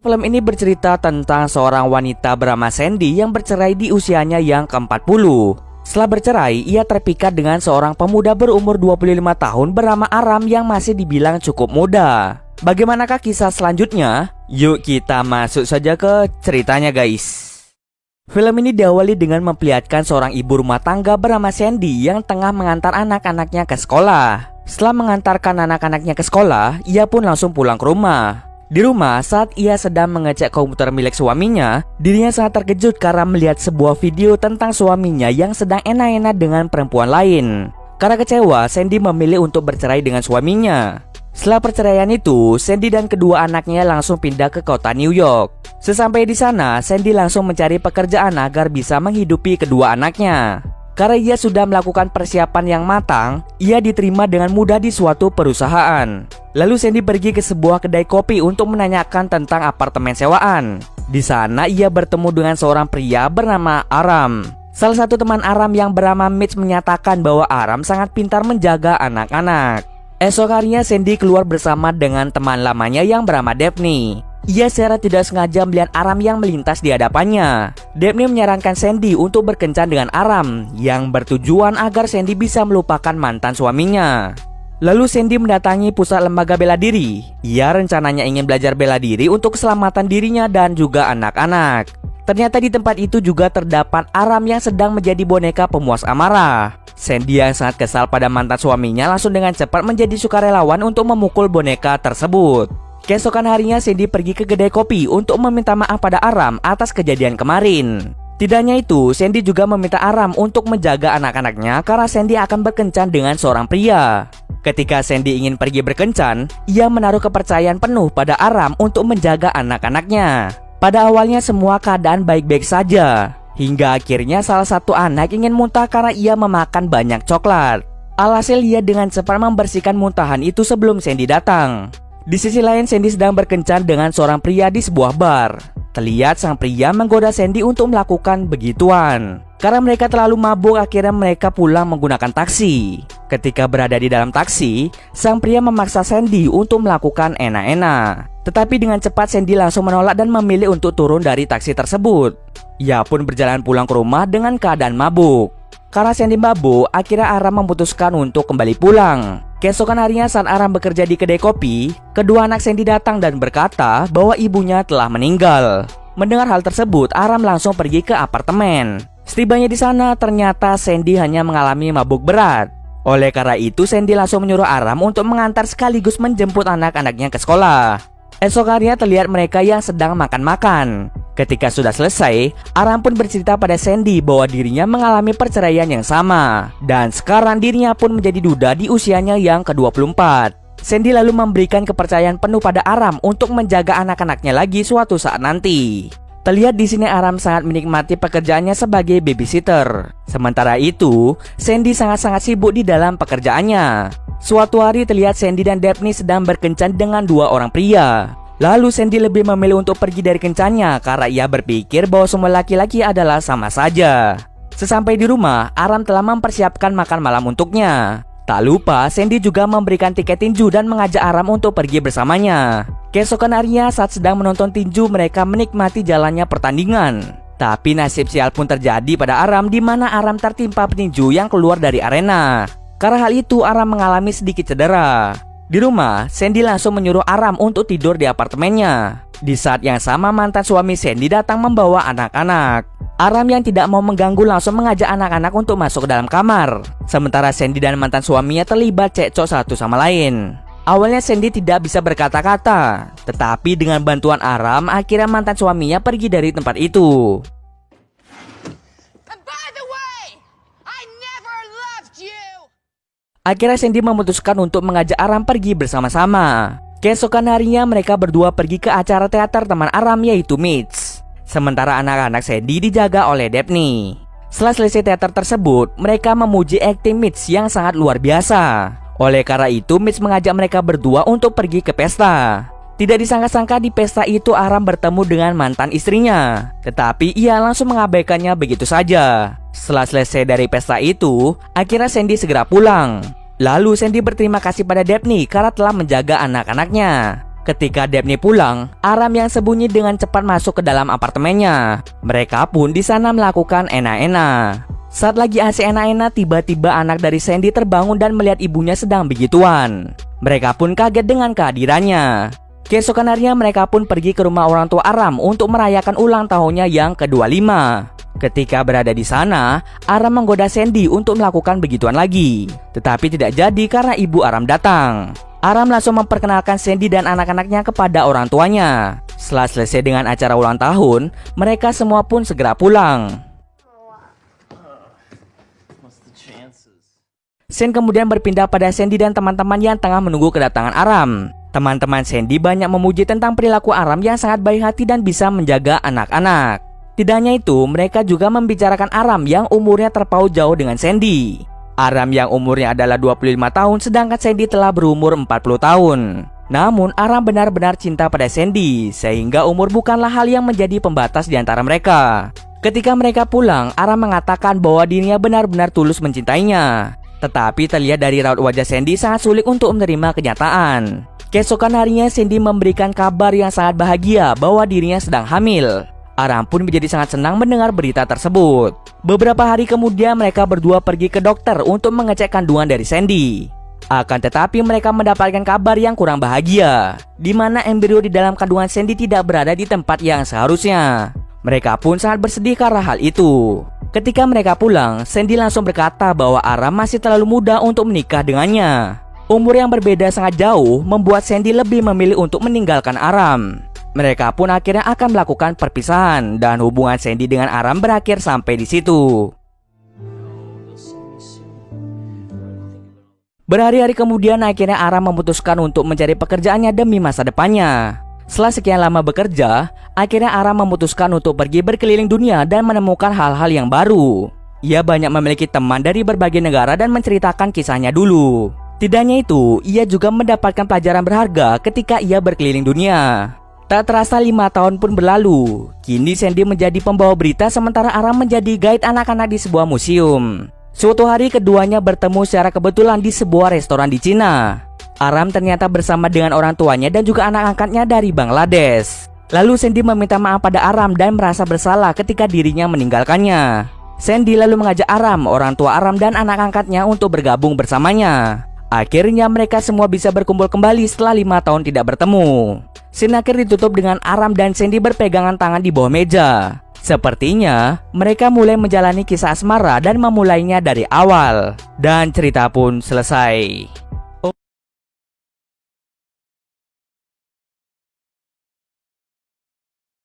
Film ini bercerita tentang seorang wanita bernama Sandy yang bercerai di usianya yang ke-40. Setelah bercerai, ia terpikat dengan seorang pemuda berumur 25 tahun bernama Aram yang masih dibilang cukup muda. Bagaimanakah kisah selanjutnya? Yuk kita masuk saja ke ceritanya guys. Film ini diawali dengan memperlihatkan seorang ibu rumah tangga bernama Sandy yang tengah mengantar anak-anaknya ke sekolah. Setelah mengantarkan anak-anaknya ke sekolah, ia pun langsung pulang ke rumah. Di rumah, saat ia sedang mengecek komputer milik suaminya, dirinya sangat terkejut karena melihat sebuah video tentang suaminya yang sedang enak-enak dengan perempuan lain. Karena kecewa, Sandy memilih untuk bercerai dengan suaminya. Setelah perceraian itu, Sandy dan kedua anaknya langsung pindah ke kota New York. Sesampai di sana, Sandy langsung mencari pekerjaan agar bisa menghidupi kedua anaknya. Karena ia sudah melakukan persiapan yang matang, ia diterima dengan mudah di suatu perusahaan. Lalu Sandy pergi ke sebuah kedai kopi untuk menanyakan tentang apartemen sewaan. Di sana ia bertemu dengan seorang pria bernama Aram. Salah satu teman Aram yang bernama Mitch menyatakan bahwa Aram sangat pintar menjaga anak-anak. Esok harinya Sandy keluar bersama dengan teman lamanya yang bernama Daphne. Ia secara tidak sengaja melihat Aram yang melintas di hadapannya. Daphne menyarankan Sandy untuk berkencan dengan Aram yang bertujuan agar Sandy bisa melupakan mantan suaminya. Lalu Sandy mendatangi pusat lembaga bela diri. Ia rencananya ingin belajar bela diri untuk keselamatan dirinya dan juga anak-anak. Ternyata di tempat itu juga terdapat Aram yang sedang menjadi boneka pemuas amarah. Sandy yang sangat kesal pada mantan suaminya langsung dengan cepat menjadi sukarelawan untuk memukul boneka tersebut. Keesokan harinya Sandy pergi ke kedai kopi untuk meminta maaf pada Aram atas kejadian kemarin. Tidak hanya itu, Sandy juga meminta Aram untuk menjaga anak-anaknya karena Sandy akan berkencan dengan seorang pria. Ketika Sandy ingin pergi berkencan, ia menaruh kepercayaan penuh pada Aram untuk menjaga anak-anaknya. Pada awalnya semua keadaan baik-baik saja, hingga akhirnya salah satu anak ingin muntah karena ia memakan banyak coklat. Alhasil ia dengan cepat membersihkan muntahan itu sebelum Sandy datang. Di sisi lain, Sandy sedang berkencan dengan seorang pria di sebuah bar. Terlihat sang pria menggoda Sandy untuk melakukan begituan. Karena mereka terlalu mabuk, akhirnya mereka pulang menggunakan taksi. Ketika berada di dalam taksi, sang pria memaksa Sandy untuk melakukan enak-enak. Tetapi dengan cepat Sandy langsung menolak dan memilih untuk turun dari taksi tersebut. Ia pun berjalan pulang ke rumah dengan keadaan mabuk. Karena Sandy mabuk, akhirnya Aram memutuskan untuk kembali pulang. Keesokan harinya saat Aram bekerja di kedai kopi, kedua anak Sandy datang dan berkata bahwa ibunya telah meninggal. Mendengar hal tersebut, Aram langsung pergi ke apartemen. Setibanya di sana, ternyata Sandy hanya mengalami mabuk berat. Oleh karena itu, Sandy langsung menyuruh Aram untuk mengantar sekaligus menjemput anak-anaknya ke sekolah. Esok harinya terlihat mereka yang sedang makan-makan. Ketika sudah selesai, Aram pun bercerita pada Sandy bahwa dirinya mengalami perceraian yang sama. Dan sekarang dirinya pun menjadi duda di usianya yang ke-24. Sandy lalu memberikan kepercayaan penuh pada Aram untuk menjaga anak-anaknya lagi suatu saat nanti. Terlihat di sini Aram sangat menikmati pekerjaannya sebagai babysitter. Sementara itu, Sandy sangat-sangat sibuk di dalam pekerjaannya. Suatu hari terlihat Sandy dan Daphne sedang berkencan dengan dua orang pria. Lalu Sandy lebih memilih untuk pergi dari kencannya karena ia berpikir bahwa semua laki-laki adalah sama saja. Sesampai di rumah, Aram telah mempersiapkan makan malam untuknya. Tak lupa, Sandy juga memberikan tiket tinju dan mengajak Aram untuk pergi bersamanya. Keesokan harinya saat sedang menonton tinju, mereka menikmati jalannya pertandingan. Tapi nasib sial pun terjadi pada Aram, di mana Aram tertimpa petinju yang keluar dari arena. Karena hal itu, Aram mengalami sedikit cedera. Di rumah, Sandy langsung menyuruh Aram untuk tidur di apartemennya. Di saat yang sama, mantan suami Sandy datang membawa anak-anak. Aram yang tidak mau mengganggu langsung mengajak anak-anak untuk masuk ke dalam kamar. Sementara Sandy dan mantan suaminya terlibat cekcok satu sama lain. Awalnya Sandy tidak bisa berkata-kata, tetapi dengan bantuan Aram, akhirnya mantan suaminya pergi dari tempat itu. Akhirnya Sandy memutuskan untuk mengajak Aram pergi bersama-sama. Keesokan harinya mereka berdua pergi ke acara teater teman Aram yaitu Mitch. Sementara anak-anak Sandy dijaga oleh Daphne. Setelah selesai teater tersebut, mereka memuji akting Mitch yang sangat luar biasa. Oleh karena itu, Mitch mengajak mereka berdua untuk pergi ke pesta. Tidak disangka-sangka di pesta itu Aram bertemu dengan mantan istrinya. Tetapi ia langsung mengabaikannya begitu saja. Setelah selesai dari pesta itu, akhirnya Sandy segera pulang. Lalu Sandy berterima kasih pada Daphne karena telah menjaga anak-anaknya. Ketika Dabney pulang, Aram yang sembunyi dengan cepat masuk ke dalam apartemennya. Mereka pun di sana melakukan enak-enak. Saat lagi asik enak-enak, tiba-tiba anak dari Sandy terbangun dan melihat ibunya sedang begituan. Mereka pun kaget dengan kehadirannya. Keesokan harinya mereka pun pergi ke rumah orang tua Aram untuk merayakan ulang tahunnya yang ke-25. Ketika berada di sana, Aram menggoda Sandy untuk melakukan begituan lagi. Tetapi tidak jadi karena ibu Aram datang. Aram langsung memperkenalkan Sandy dan anak-anaknya kepada orang tuanya. Setelah selesai dengan acara ulang tahun, mereka semua pun segera pulang. Scene kemudian berpindah pada Sandy dan teman-teman yang tengah menunggu kedatangan Aram. Teman-teman Sandy banyak memuji tentang perilaku Aram yang sangat baik hati dan bisa menjaga anak-anak. Tidak hanya itu, mereka juga membicarakan Aram yang umurnya terpaut jauh dengan Sandy. Aram yang umurnya adalah 25 tahun sedangkan Sandy telah berumur 40 tahun. Namun Aram benar-benar cinta pada Sandy sehingga umur bukanlah hal yang menjadi pembatas di antara mereka. Ketika mereka pulang, Aram mengatakan bahwa dirinya benar-benar tulus mencintainya. Tetapi terlihat dari raut wajah Sandy sangat sulit untuk menerima kenyataan. Keesokan harinya Sandy memberikan kabar yang sangat bahagia bahwa dirinya sedang hamil. Aram pun menjadi sangat senang mendengar berita tersebut. Beberapa hari kemudian mereka berdua pergi ke dokter untuk mengecek kandungan dari Sandy. Akan tetapi mereka mendapatkan kabar yang kurang bahagia, di mana embrio di dalam kandungan Sandy tidak berada di tempat yang seharusnya. Mereka pun sangat bersedih karena hal itu. Ketika mereka pulang, Sandy langsung berkata bahwa Aram masih terlalu muda untuk menikah dengannya. Umur yang berbeda sangat jauh membuat Sandy lebih memilih untuk meninggalkan Aram. Mereka pun akhirnya akan melakukan perpisahan dan hubungan Sandy dengan Aram berakhir sampai di situ. Berhari-hari kemudian akhirnya Aram memutuskan untuk mencari pekerjaannya demi masa depannya. Setelah sekian lama bekerja, akhirnya Aram memutuskan untuk pergi berkeliling dunia dan menemukan hal-hal yang baru. Ia banyak memiliki teman dari berbagai negara dan menceritakan kisahnya dulu. Tidak hanya itu, ia juga mendapatkan pelajaran berharga ketika ia berkeliling dunia. Tak terasa 5 tahun pun berlalu. Kini Sandy menjadi pembawa berita sementara Aram menjadi guide anak-anak di sebuah museum. Suatu hari keduanya bertemu secara kebetulan di sebuah restoran di Cina. Aram ternyata bersama dengan orang tuanya dan juga anak angkatnya dari Bangladesh. Lalu Sandy meminta maaf pada Aram dan merasa bersalah ketika dirinya meninggalkannya. Sandy lalu mengajak Aram, orang tua Aram dan anak angkatnya untuk bergabung bersamanya. Akhirnya mereka semua bisa berkumpul kembali setelah 5 tahun tidak bertemu. Scene akhir ditutup dengan Aram dan Sandy berpegangan tangan di bawah meja. Sepertinya mereka mulai menjalani kisah asmara dan memulainya dari awal. Dan cerita pun selesai.